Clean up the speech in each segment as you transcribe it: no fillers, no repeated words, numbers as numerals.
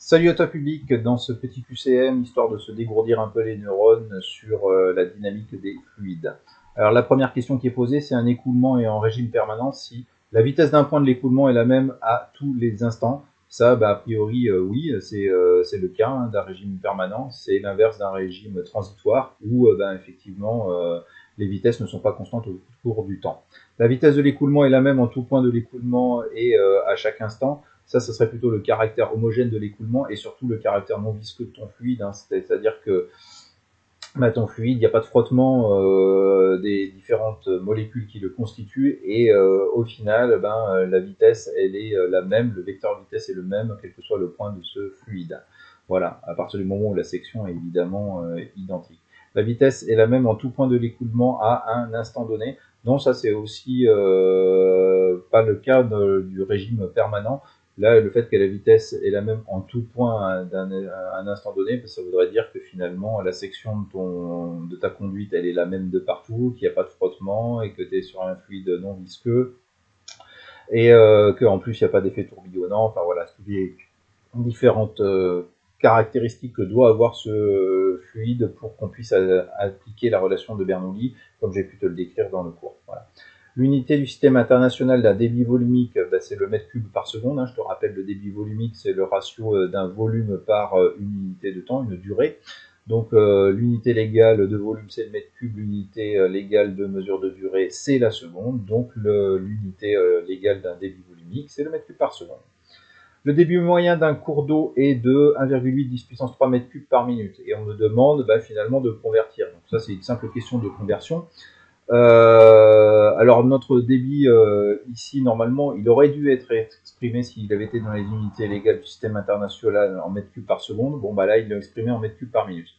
Salut à toi public, dans ce petit QCM, histoire de se dégourdir un peu les neurones sur la dynamique des fluides. Alors la première question qui est posée, c'est un écoulement est en régime permanent si la vitesse d'un point de l'écoulement est la même à tous les instants. Ça, a priori, oui, c'est le cas d'un régime permanent. C'est l'inverse d'un régime transitoire où, effectivement, les vitesses ne sont pas constantes au cours du temps. La vitesse de l'écoulement est la même en tout point de l'écoulement et à chaque instant. Ça, ce serait plutôt le caractère homogène de l'écoulement et surtout le caractère non visqueux de ton fluide. C'est-à-dire que ton fluide, il n'y a pas de frottement des différentes molécules qui le constituent et au final, la vitesse, elle est la même, le vecteur vitesse est le même, quel que soit le point de ce fluide. Voilà, à partir du moment où la section est évidemment identique. La vitesse est la même en tout point de l'écoulement à un instant donné. Non, ça c'est aussi pas le cas du régime permanent. Là, le fait que la vitesse est la même en tout point d'un un instant donné, ça voudrait dire que finalement, la section de ta conduite, elle est la même de partout, qu'il n'y a pas de frottement et que tu es sur un fluide non visqueux et qu'en plus, il n'y a pas d'effet tourbillonnant. Enfin voilà, toutes les différentes caractéristiques que doit avoir ce fluide pour qu'on puisse appliquer la relation de Bernoulli, comme j'ai pu te le décrire dans le cours. Voilà. L'unité du système international d'un débit volumique, c'est le mètre cube par seconde. Je te rappelle, le débit volumique, c'est le ratio d'un volume par une unité de temps, une durée. Donc l'unité légale de volume, c'est le mètre cube. L'unité légale de mesure de durée, c'est la seconde. Donc l'unité légale d'un débit volumique, c'est le mètre cube par seconde. Le débit moyen d'un cours d'eau est de 1,8 10 puissance 3 mètres cubes par minute. Et on me demande finalement de convertir. Donc ça, c'est une simple question de conversion. Alors notre débit ici normalement il aurait dû être exprimé s'il avait été dans les unités légales du système international en mètres cubes par seconde. Bon là il l'a exprimé en mètres cubes par minute.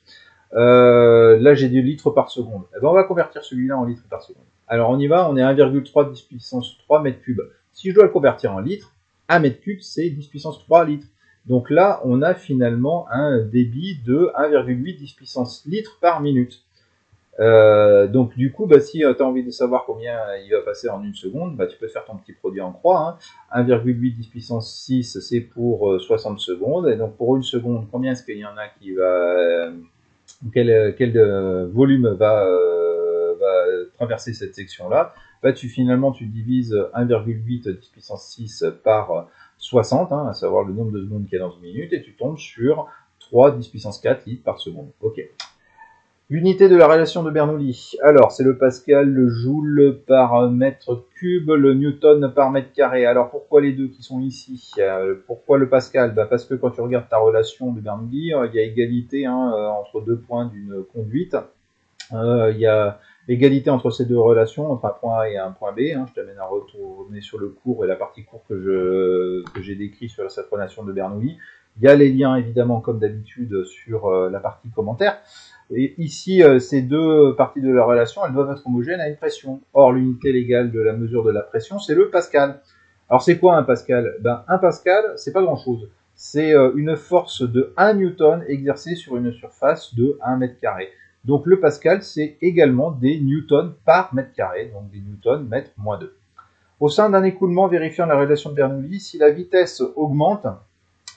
Là j'ai des litres par seconde. On va convertir celui-là en litres par seconde. Alors on y va, on est à 1,3 10 puissance 3 mètres cubes. Si je dois le convertir en litres, 1 mètre cube c'est 10 puissance 3 litres. Donc là on a finalement un débit de 1,8 10 puissance litres par minute. Donc du coup, si tu as envie de savoir combien il va passer en une seconde, tu peux faire ton petit produit en croix. 1,8 10 puissance 6, c'est pour 60 secondes. Et donc pour une seconde, combien est-ce qu'il y en a qui va... quel volume va traverser cette section-là? Finalement, tu divises 1,8 10 puissance 6 par 60, à savoir le nombre de secondes qu'il y a dans une minute, et tu tombes sur 3 10 puissance 4 litres par seconde. Ok. L'unité de la relation de Bernoulli. Alors, c'est le pascal, le joule par mètre cube, le newton par mètre carré. Alors, pourquoi les deux qui sont ici? Pourquoi le pascal? Parce que quand tu regardes ta relation de Bernoulli, il y a égalité entre deux points d'une conduite. Il y a égalité entre ces deux relations, entre un point A et un point B. Je t'amène à retourner sur le cours et la partie cours que j'ai décrit sur cette relation de Bernoulli. Il y a les liens, évidemment, comme d'habitude, sur la partie commentaire. Et ici, ces deux parties de la relation, elles doivent être homogènes à une pression. Or, l'unité légale de la mesure de la pression, c'est le pascal. Alors, c'est quoi un pascal? Un pascal, c'est pas grand-chose. C'est une force de 1 newton exercée sur une surface de 1 mètre carré. Donc, le pascal, c'est également des newtons par mètre carré, donc des newtons mètre moins 2. Au sein d'un écoulement vérifiant la relation de Bernoulli, si la vitesse augmente,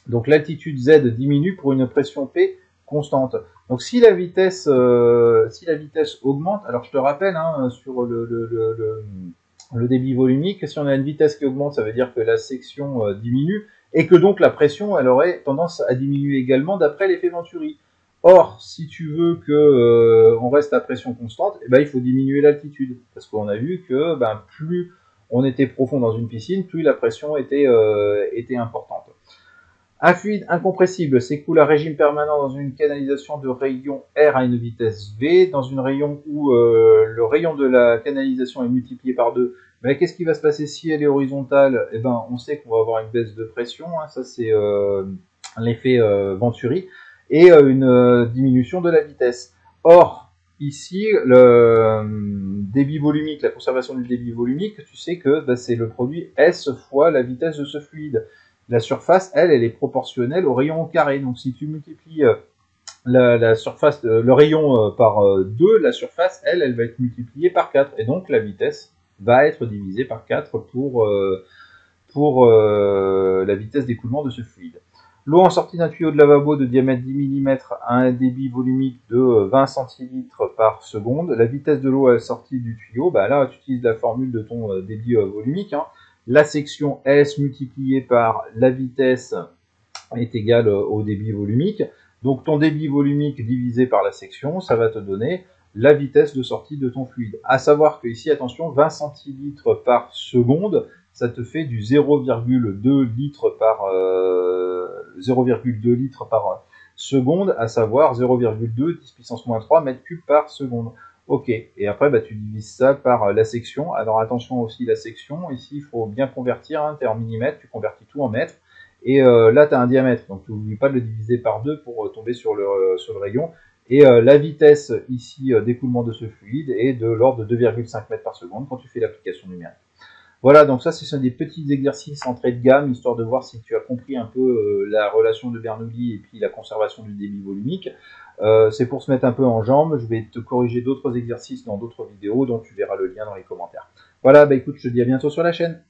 donc l'altitude Z diminue pour une pression P constante. Donc si la vitesse augmente, alors je te rappelle sur le débit volumique, si on a une vitesse qui augmente, ça veut dire que la section diminue et que donc la pression elle aurait tendance à diminuer également d'après l'effet Venturi. Or, si tu veux que on reste à pression constante, il faut diminuer l'altitude parce qu'on a vu que plus on était profond dans une piscine, plus la pression était importante. Un fluide incompressible s'écoule à régime permanent dans une canalisation de rayon R à une vitesse V, dans une rayon où le rayon de la canalisation est multiplié par 2. Mais qu'est-ce qui va se passer si elle est horizontale? On sait qu'on va avoir une baisse de pression, ça c'est l'effet Venturi, et une diminution de la vitesse. Or, ici, le débit volumique, la conservation du débit volumique, tu sais que c'est le produit S fois la vitesse de ce fluide. La surface, elle est proportionnelle au rayon au carré. Donc, si tu multiplies la surface, le rayon par 2, la surface, elle va être multipliée par 4. Et donc, la vitesse va être divisée par 4 pour la vitesse d'écoulement de ce fluide. L'eau en sortie d'un tuyau de lavabo de diamètre 10 mm a un débit volumique de 20 centilitres par seconde. La vitesse de l'eau à la sortie du tuyau, bah là tu utilises la formule de ton débit volumique. Hein. La section S multipliée par la vitesse est égale au débit volumique. Donc ton débit volumique divisé par la section, ça va te donner la vitesse de sortie de ton fluide. À savoir que ici, attention, 20 centilitres par seconde, ça te fait du 0,2 litres par 0,2 litres par seconde, à savoir 0,2 10 puissance moins 3 mètres cubes par seconde. Ok, et après bah, tu divises ça par la section. Alors attention aussi la section, ici il faut bien convertir, hein, tu es en millimètres, tu convertis tout en mètres. Et là tu as un diamètre, donc tu n'oublies pas de le diviser par 2 pour tomber sur le rayon. Et la vitesse ici d'écoulement de ce fluide est de l'ordre de 2,5 mètres par seconde quand tu fais l'application numérique. Voilà, donc ça, ce sont des petits exercices entrée de gamme, histoire de voir si tu as compris un peu la relation de Bernoulli et puis la conservation du débit volumique. C'est pour se mettre un peu en jambes. Je vais te corriger d'autres exercices dans d'autres vidéos, dont tu verras le lien dans les commentaires. Voilà, bah écoute, je te dis à bientôt sur la chaîne.